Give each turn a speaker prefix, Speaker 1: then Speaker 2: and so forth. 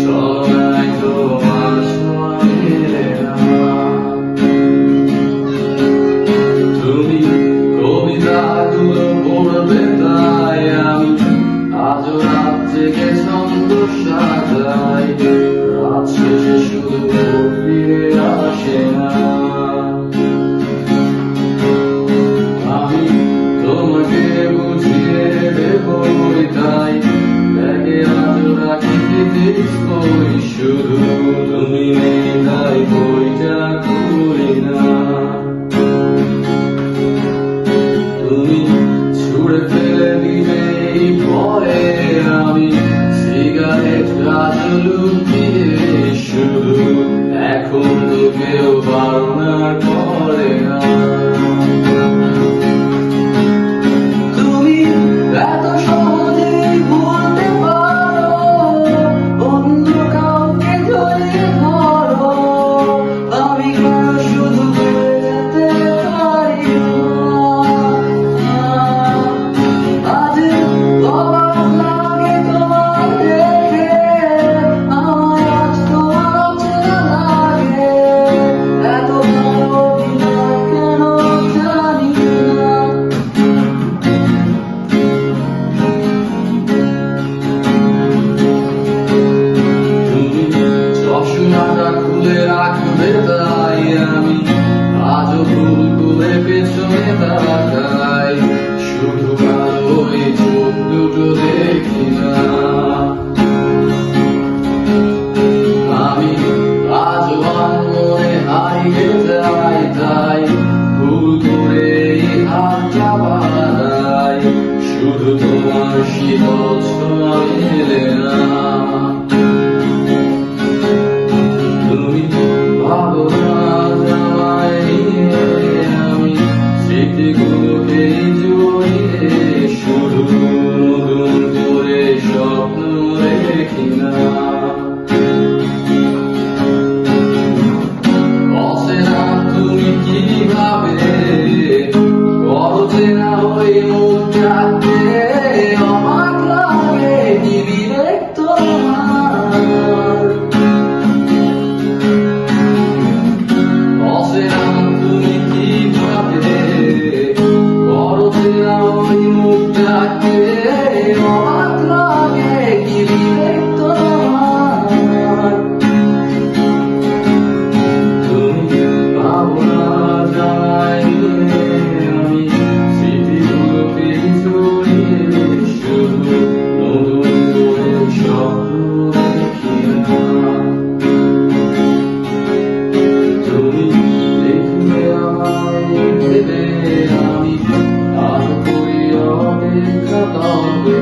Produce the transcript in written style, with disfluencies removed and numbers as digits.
Speaker 1: ছলনায় তোমার ছোঁয়া মেলে না। তুমি কবিতাগুলো পড়বে তাই আমি আজও রাত জেগে ছন্দ সাজাই। রাত শেষে শুধু ফিরে আসে না। আমি তোমাকে বুঝিয়ে দেবো তাই ব্যাগে আজও রাখি বই, শুধু তুমি নেই তাই বইটা খুলি না। তুমি ছুঁড়ে ফেলে দিবে এই ভয়ে আমি সিগারেট কাজ লুকিয়ে, শুধু এখন তো কেউ বারণ করে না। তুমি এত সহজেই ভুলতে পারো অন্য কাউকে জড়িয়ে ধরো, আমি কেন শুধু ভুলে যেতে পারি না। আজ অবাক লাগে তোমার দেখে, আমার আজ তোমার চেনা লাগে। এত ভালো কিনা কেন জানি না। তুমি চশমাটা খুলে রাখবে তাই আমি আজও ভুল করে পেছনে তাকাই, শুধু কালো এই চোখ দুটো দেখি না। আমি আজও মনে হারিয়ে যাই তাই ভুল করে এই হাতটা বাড়াই, শুধু তোমার শীতল ছোঁয়া মেলে না। তুমি ভাবো না আমায় নিয়ে আমি স্মৃতিগুলোকে জড়িয়ে, শুধু নতুন করে স্বপ্ন দেখি না। অচেনা তুমি কিভাবে করো চেনা ওই মুখটাকে, অবাক লাগে কি বিবেক তোমার। অচেনা তুমি কিভাবে করো চেনা ওই মুখটাকে, অবাক লাগে কি বিবেক তোমার। তুমি ভাবো না জানাই আমি স্মৃতিগুলোকে জড়িয়ে, শুধু নতুন করে স্বপ্ন দেখি না। তুমি দেখলে আমায় ভেবে আমি আর করি অপেক্ষা তবে।